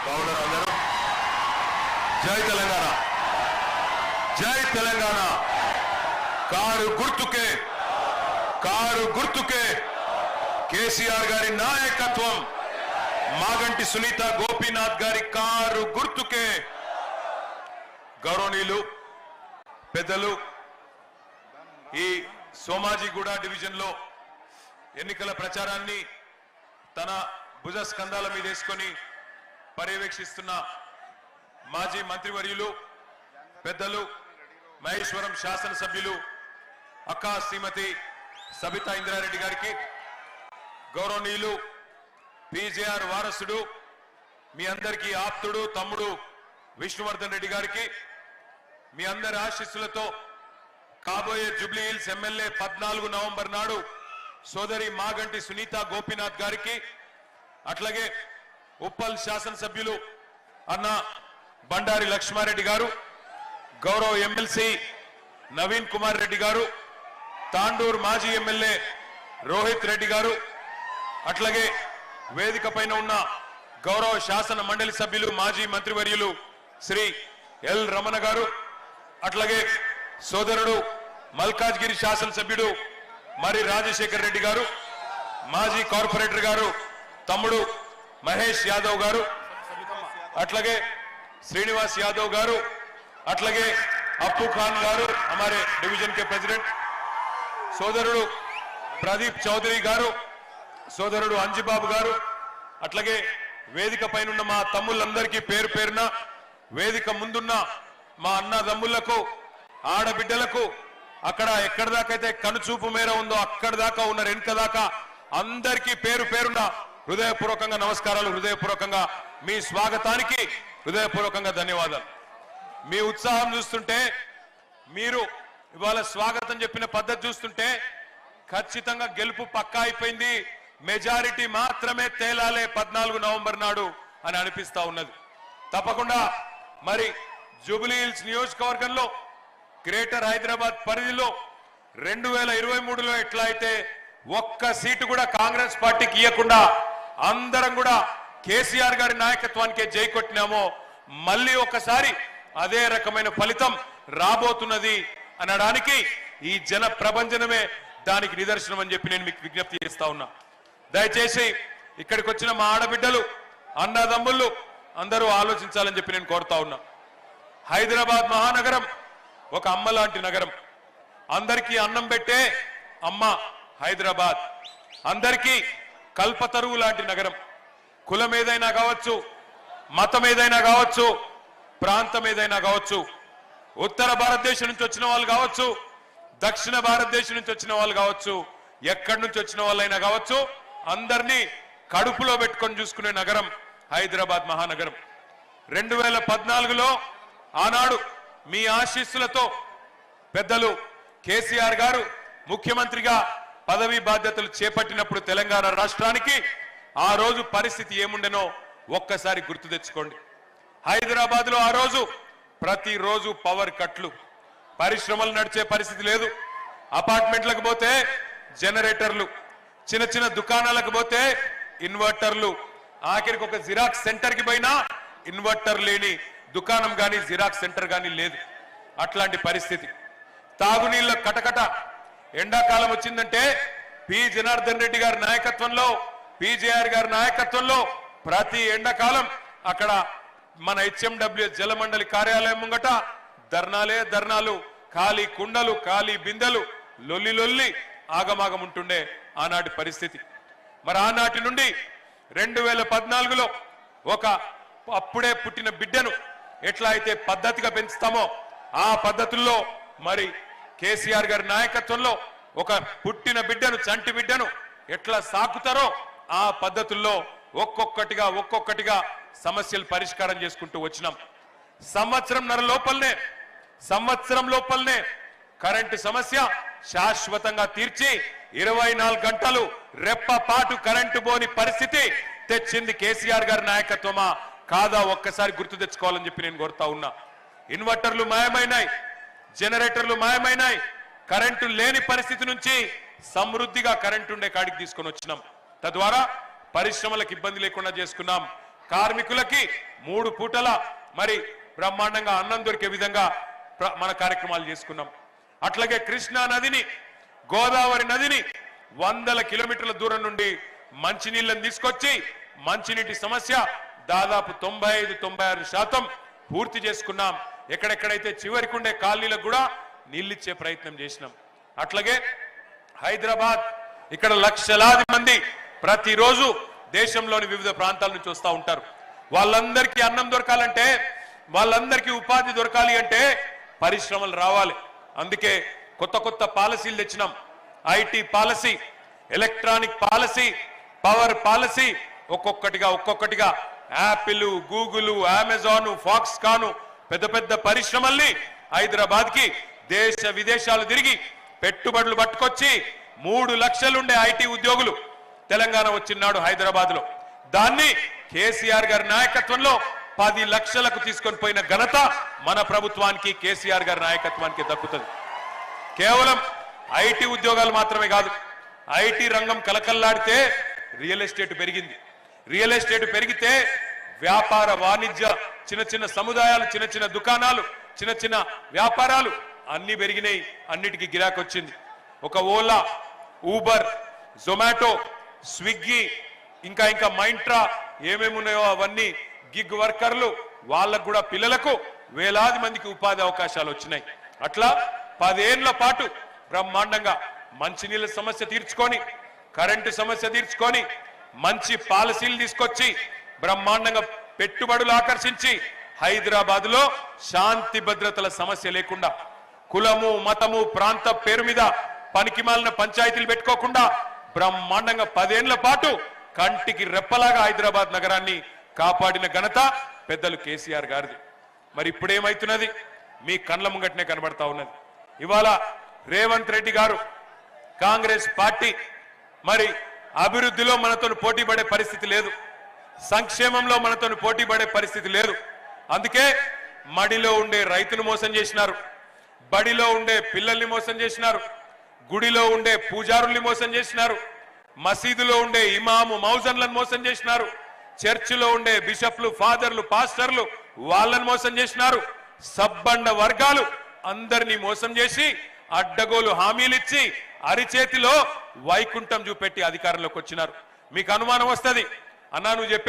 బాగున్నారు అందరూ. జై తెలంగాణ, జై తెలంగాణ. కారు గుర్తుకే కేసీఆర్ గారి నాయకత్వం, మాగంటి సునీత గోపీనాథ్ గారి కారు గుర్తుకే. గౌరవనీయులు పెద్దలు, ఈ సోమాజిగూడ డివిజన్ లో ఎన్నికల ప్రచారాన్ని తన భుజ స్కంధాల మీద వేసుకొని పర్యవేక్షిస్తున్న మాజీ మంత్రివర్యులు పెద్దలు మహేశ్వరం శాసనసభ్యులు అక్క శ్రీమతి సబితా ఇంద్రారెడ్డి గారికి, గౌరవనీయులు పీజేఆర్ వారసుడు మీ అందరికీ ఆప్తుడు తమ్ముడు విష్ణువర్ధన్ రెడ్డి గారికి, మీ అందరి ఆశీస్సులతో కాబోయే జూబ్లీ హిల్స్ ఎమ్మెల్యే 14 నవంబర్ నాడు సోదరి మాగంటి సునీత గోపీనాథ్ గారికి, అట్లాగే ఉప్పల్ శాసనసభ్యులు అన్న బండారి లక్ష్మారెడ్డి గారు, గౌరవ ఎమ్మెల్సీ నవీన్ కుమార్ రెడ్డి గారు, తాండూరు మాజీ ఎమ్మెల్యే రోహిత్ రెడ్డి గారు, అట్లాగే వేదిక పైన ఉన్న గౌరవ శాసన మండలి సభ్యులు మాజీ మంత్రివర్యులు శ్రీ ఎల్ రమణ గారు, అట్లాగే సోదరుడు మల్కాజ్గిరి శాసనసభ్యుడు మరి రాజశేఖర్ రెడ్డి గారు, మాజీ కార్పొరేటర్ గారు తమ్ముడు మహేష్ యాదవ్ గారు, అట్లాగే శ్రీనివాస్ యాదవ్ గారు, అట్లాగే అప్పు ఖాన్ గారు हमारे डिवीजन के प्रेसिडेंट, సోదరుడు ప్రదీప్ చౌదరి గారు, సోదరుడు అంజిబాబు గారు, అట్లాగే వేదిక పైన మా తమ్ముళ్ళందరికీ పేరు పేరున, వేదిక ముందున్న మా అన్నదమ్ములకు ఆడబిడ్డలకు, అక్కడ ఎక్కడి దాకైతే కనుచూపు మేర ఉందో అక్కడి దాకా ఉన్న వెనుక దాకా అందరికీ పేరు పేరున హృదయపూర్వకంగా నమస్కారాలు, హృదయపూర్వకంగా మీ స్వాగతానికి హృదయపూర్వకంగా ధన్యవాదాలు. మీ ఉత్సాహం చూస్తుంటే, మీరు ఇవాళ స్వాగతం చెప్పిన పద్ధతి చూస్తుంటే ఖచ్చితంగా గెలుపు పక్కా అయిపోయింది, మెజారిటీ మాత్రమే తేలాలే 14 నవంబర్ నాడు అని అనిపిస్తా ఉన్నది. తప్పకుండా మరి జూబ్లీ హిల్స్ నియోజకవర్గంలో గ్రేటర్ హైదరాబాద్ పరిధిలో 2023లో ఎట్లా అయితే ఒక్క సీటు కూడా కాంగ్రెస్ పార్టీకి ఇవ్వకుండా అందరం కూడా కేసీఆర్ గారి నాయకత్వానికే జై కొట్టినామో, మళ్ళీ ఒకసారి అదే రకమైన ఫలితం రాబోతున్నది అనడానికి ఈ జన ప్రభంజనమే దానికి నిదర్శనం అని చెప్పి నేను మీకు విజ్ఞప్తి చేస్తా ఉన్నా. దయచేసి ఇక్కడికి వచ్చిన మా ఆడబిడ్డలు అన్నదమ్ముళ్ళు అందరూ ఆలోచించాలని చెప్పి నేను కోరుతా ఉన్నా. హైదరాబాద్ మహానగరం ఒక అమ్మ లాంటి నగరం, అందరికీ అన్నం పెట్టే అమ్మ హైదరాబాద్, అందరికీ కల్పతరువు లాంటి నగరం. కులం ఏదైనా కావచ్చు, మతం ఏదైనా కావచ్చు, ప్రాంతం ఏదైనా కావచ్చు, ఉత్తర భారతదేశం నుంచి వచ్చిన వాళ్ళు కావచ్చు, దక్షిణ భారతదేశం నుంచి వచ్చిన వాళ్ళు కావచ్చు, ఎక్కడి నుంచి వచ్చిన వాళ్ళైనా కావచ్చు, అందరినీ కడుపులో పెట్టుకొని చూసుకునే నగరం హైదరాబాద్ మహానగరం. 2014లో ఆనాడు మీ ఆశీస్సులతో పెద్దలు కేసీఆర్ గారు ముఖ్యమంత్రిగా పదవీ బాధ్యతలు చేపట్టినప్పుడు తెలంగాణ రాష్ట్రానికి ఆ రోజు పరిస్థితి ఏముండెనో ఒక్కసారి గుర్తు తెచ్చుకోండి. హైదరాబాద్ లో ఆ రోజు ప్రతిరోజు పవర్ కట్లు, పరిశ్రమలు నడిచే పరిస్థితి లేదు, అపార్ట్మెంట్లకు పోతే జనరేటర్లు, చిన్న చిన్న దుకాణాలకు పోతే ఇన్వర్టర్లు, ఆఖరికి ఒక జిరాక్స్ సెంటర్ కి పోయినా ఇన్వర్టర్ లేని దుకాణం గాని జిరాక్స్ సెంటర్ గాని లేదు. అట్లాంటి పరిస్థితి. తాగునీళ్ళ కటకట. ఎండాకాలం వచ్చిందంటే పి జనార్దన్ రెడ్డి గారి నాయకత్వంలో, పీజేఆర్ గారి నాయకత్వంలో ప్రతి ఎండాకాలం అక్కడ మన హెచ్ఎండబ్ల్యూఎస్ జలమండలి కార్యాలయం ముంగట ధర్నాలు, ఖాళీ కుండలు, ఖాళీ బిందెలు, లొల్లి ఆగమాగం ఉంటుండే ఆనాటి పరిస్థితి. మరి ఆనాటి నుండి 2014లో ఒక అప్పుడే పుట్టిన బిడ్డను ఎట్లా అయితే పద్ధతిగా పెంచుతామో ఆ పద్ధతుల్లో మరి కేసీఆర్ గారి నాయకత్వంలో ఒక పుట్టిన బిడ్డను, చంటి బిడ్డను ఎట్లా సాకుతారో ఆ పద్ధతుల్లో ఒక్కొక్కటిగా సమస్యలు పరిష్కారం చేసుకుంటూ వచ్చినాం. సంవత్సరం లోపలనే కరెంటు సమస్య శాశ్వతంగా తీర్చి 24 గంటలు రెప్పపాటు కరెంటు పోని పరిస్థితి తెచ్చింది కేసీఆర్ గారి నాయకత్వమా కాదా ఒక్కసారి గుర్తు తెచ్చుకోవాలని చెప్పి నేను కోరుతా ఉన్నా. ఇన్వర్టర్లు మాయమైనాయి, జనరేటర్లు మాయమైనాయి, కరెంటు లేని పరిస్థితి నుంచి సమృద్ధిగా కరెంటు ఉండే కాడికి తీసుకొని వచ్చినాం. తద్వారా పరిశ్రమలకు ఇబ్బంది లేకుండా చేసుకున్నాం, కార్మికులకి 3 పూటల మరి బ్రహ్మాండంగా అన్నం దొరికే విధంగా మన కార్యక్రమాలు చేసుకున్నాం. అట్లాగే కృష్ణా నదిని, గోదావరి నదిని 100 కిలోమీటర్ల దూరం నుండి మంచినీళ్ళని తీసుకొచ్చి మంచినీటి సమస్య దాదాపు 95-96% పూర్తి చేసుకున్నాం. ఎక్కడెక్కడైతే చివరికి ఉండే కాలనీలకు కూడా నీళ్ళిచ్చే ప్రయత్నం చేసినాం. అట్లాగే హైదరాబాద్, ఇక్కడ లక్షలాది మంది ప్రతిరోజు దేశంలోని వివిధ ప్రాంతాల నుంచి వస్తూ ఉంటారు. వాళ్ళందరికీ అన్నం దొరకాలంటే, వాళ్ళందరికీ ఉపాధి దొరకాలి అంటే పరిశ్రమలు రావాలి. అందుకే కొత్త కొత్త పాలసీలు తెచ్చినాం. IT policy, electronic policy, power policy, ఒక్కొక్కటిగా యాపిల్, గూగుల్, అమెజాన్, ఫాక్స్కాన్ పెద్ద పెద్ద పరిశ్రమల్ని హైదరాబాద్ కి దేశ విదేశాలు తిరిగి పెట్టుబడులు పట్టుకొచ్చి 3 లక్షలుండే ఐటీ ఉద్యోగులు తెలంగాణ వచ్చినాడు హైదరాబాద్ లో. దాన్ని కేసీఆర్ గారి నాయకత్వంలో 10 లక్షలకు తీసుకొని పోయిన ఘనత మన ప్రభుత్వానికి, కేసీఆర్ గారి నాయకత్వానికి దక్కుతుంది. కేవలం ఐటీ ఉద్యోగాలు మాత్రమే కాదు, ఐటీ రంగం కలకల్లాడితే రియల్ ఎస్టేట్ పెరిగింది. రియల్ ఎస్టేట్ పెరిగితే వ్యాపార వాణిజ్య చిన్న చిన్న సముదాయాలు, చిన్న చిన్న దుకాణాలు, చిన్న చిన్న వ్యాపారాలు అన్ని పెరిగినాయి. అన్నిటికీ గిరాకీ వచ్చింది. ఒక ఓలా, ఊబర్, జొమాటో, స్విగ్గీ, ఇంకా మైంట్రా ఏమేమి ఉన్నాయో అవన్నీ గిగ్ వర్కర్లు, వాళ్ళకు కూడా పిల్లలకు వేలాది మందికి ఉపాధి అవకాశాలు వచ్చినాయి. అట్లా 10 ఏళ్ల పాటు బ్రహ్మాండంగా మంచినీళ్ళ సమస్య తీర్చుకొని, కరెంటు సమస్య తీర్చుకొని, మంచి పాలసీలు తీసుకొచ్చి బ్రహ్మాండంగా పెట్టుబడులు ఆకర్షించి హైదరాబాద్ లో శాంతి భద్రతల సమస్య లేకుండా, కులము, మతము, ప్రాంత పేరు మీద పనికిమాలిన పంచాయతీలు పెట్టుకోకుండా బ్రహ్మాండంగా 10 ఏళ్ల పాటు కంటికి రెప్పలాగా హైదరాబాద్ నగరాన్ని కాపాడిన ఘనత పెద్దలు కేసీఆర్ గారిది. మరి ఇప్పుడేమైతున్నది? మీ కండ్ల ముంగటనే కనబడతా ఉన్నది. ఇవాళ రేవంత్ రెడ్డి గారు, కాంగ్రెస్ పార్టీ మరి అభివృద్ధిలో మనతో పోటీ పడే పరిస్థితి లేదు, సంక్షేమంలో మనతో పోటీ పడే పరిస్థితి లేదు. అందుకే మడిలో ఉండే రైతును మోసం చేసినారు, బడిలో ఉండే పిల్లల్ని మోసం చేసినారు, గుడిలో ఉండే పూజారుల్ని మోసం చేసినారు, మసీదులో ఉండే ఇమాము మౌజన్లను మోసం చేసినారు, చర్చిలో ఉండే బిషప్లు, ఫాదర్లు, పాస్టర్లు వాళ్ళని మోసం చేసినారు. సబ్బండ వర్గాలు అందరినీ మోసం చేసి అడ్డగోలు హామీలిచ్చి అరిచేతిలో వైకుంఠం చూపెట్టి అధికారంలోకి వచ్చినారు. మీకు అనుమానం వస్తుంది, అన్నా నువ్వు చెప్పే